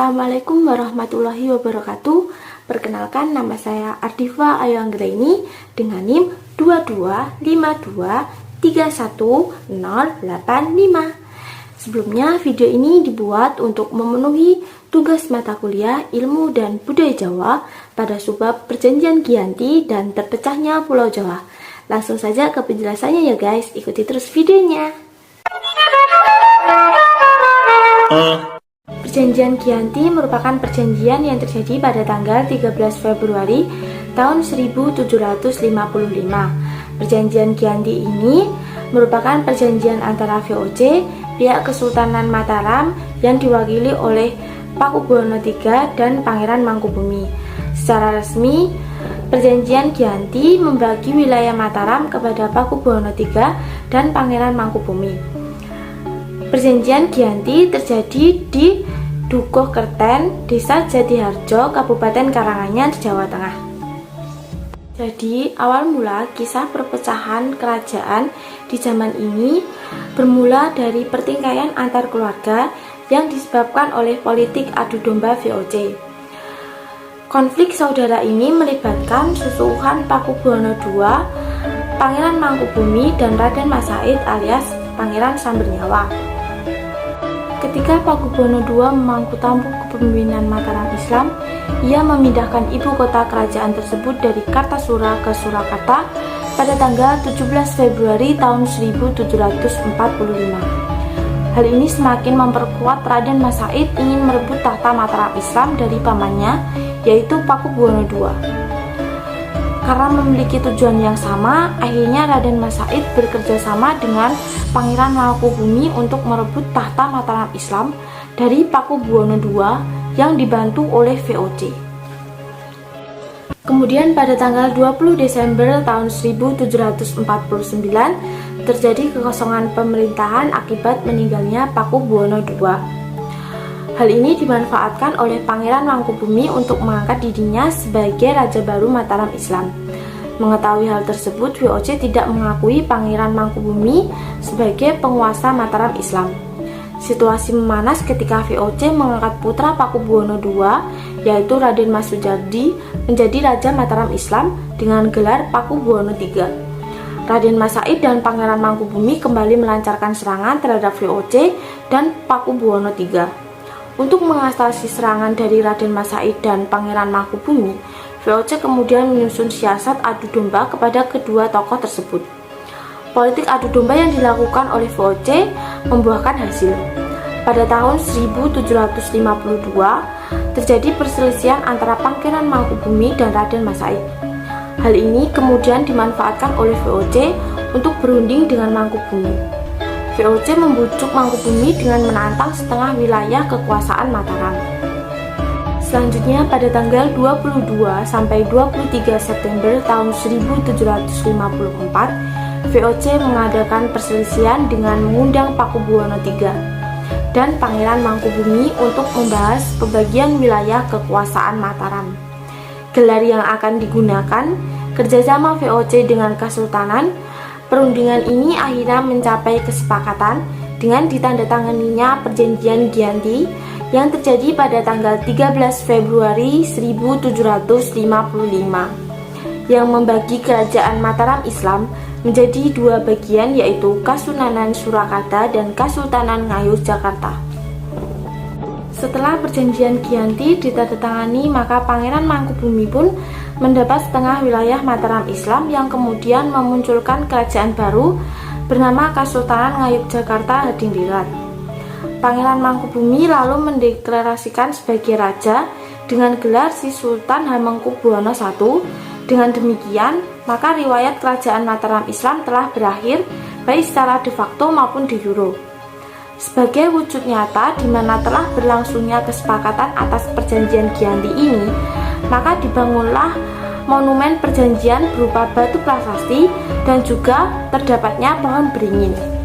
Assalamualaikum warahmatullahi wabarakatuh. Perkenalkan, nama saya Ardifa Ayu Anggraini dengan NIM 22523131085. Sebelumnya, video ini dibuat untuk memenuhi tugas mata kuliah Ilmu dan Budaya Jawa pada subbab Perjanjian Giyanti dan Terpecahnya Pulau Jawa. Langsung saja ke penjelasannya ya guys, ikuti terus videonya. Perjanjian Giyanti merupakan perjanjian yang terjadi pada tanggal 13 Februari tahun 1755. Perjanjian Giyanti ini merupakan perjanjian antara VOC, pihak Kesultanan Mataram yang diwakili oleh Pakubuwono III dan Pangeran Mangkubumi. Secara resmi, Perjanjian Giyanti membagi wilayah Mataram kepada Pakubuwono III dan Pangeran Mangkubumi. Perjanjian Giyanti terjadi di Dukuh Kerten, Desa Jatiharjo, Kabupaten Karanganyar, Jawa Tengah. Jadi, awal mula kisah perpecahan kerajaan di zaman ini bermula dari pertikaian antar keluarga yang disebabkan oleh politik adu domba VOC. Konflik saudara ini melibatkan susuhuhan Pakubuwono II, Pangeran Mangkubumi, dan Raden Mas Said alias Pangeran Sambernyawa. Ketika Pakubuwono II memangku tampuk kepemimpinan Mataram Islam, ia memindahkan ibu kota kerajaan tersebut dari Kartasura ke Surakarta pada tanggal 17 Februari tahun 1745. Hal ini semakin memperkuat Raden Mas Said ingin merebut tahta Mataram Islam dari pamannya, yaitu Pakubuwono II. Karena memiliki tujuan yang sama, akhirnya Raden Mas Said bekerja sama dengan Pangeran Mangkubumi untuk merebut tahta Mataram Islam dari Pakubuwono II yang dibantu oleh VOC. Kemudian pada tanggal 20 Desember tahun 1749 terjadi kekosongan pemerintahan akibat meninggalnya Pakubuwono II. Hal ini dimanfaatkan oleh Pangeran Mangkubumi untuk mengangkat dirinya sebagai Raja baru Mataram Islam. Mengetahui hal tersebut, VOC tidak mengakui Pangeran Mangkubumi sebagai penguasa Mataram Islam. Situasi memanas ketika VOC mengangkat putra Pakubuwono II, yaitu Raden Mas Sujardi, menjadi Raja Mataram Islam dengan gelar Pakubuwono III. Raden Mas Said dan Pangeran Mangkubumi kembali melancarkan serangan terhadap VOC dan Pakubuwono III. Untuk mengatasi serangan dari Raden Mas Said dan Pangeran Mangkubumi, VOC kemudian menyusun siasat adu domba kepada kedua tokoh tersebut. Politik adu domba yang dilakukan oleh VOC membuahkan hasil. Pada tahun 1752, terjadi perselisihan antara Pangeran Mangkubumi dan Raden Mas Said. Hal ini kemudian dimanfaatkan oleh VOC untuk berunding dengan Mangkubumi. VOC membujuk Mangkubumi dengan menantang setengah wilayah kekuasaan Mataram. Selanjutnya pada tanggal 22 sampai 23 September tahun 1754, VOC mengadakan perselisihan dengan mengundang Pakubuwono III dan Pangeran Mangkubumi untuk membahas pembagian wilayah kekuasaan Mataram. Gelar yang akan digunakan, kerjasama VOC dengan Kesultanan. Perundingan ini akhirnya mencapai kesepakatan dengan ditandatanganinya Perjanjian Giyanti yang terjadi pada tanggal 13 Februari 1755 yang membagi kerajaan Mataram Islam menjadi dua bagian, yaitu Kasunanan Surakarta dan Kasultanan Ngayogyakarta. Setelah Perjanjian Giyanti ditandatangani, maka Pangeran Mangkubumi pun mendapat setengah wilayah Mataram Islam yang kemudian memunculkan kerajaan baru bernama Kasultanan Ngayogyakarta Hadingrat. Pangeran Mangkubumi lalu mendeklarasikan sebagai raja dengan gelar Si Sultan Hamengkubuwono I. Dengan demikian, maka riwayat kerajaan Mataram Islam telah berakhir baik secara de facto maupun de jure. Sebagai wujud nyata di mana telah berlangsungnya kesepakatan atas Perjanjian Giyanti ini, maka dibangunlah monumen perjanjian berupa batu prasasti dan juga terdapatnya pohon beringin.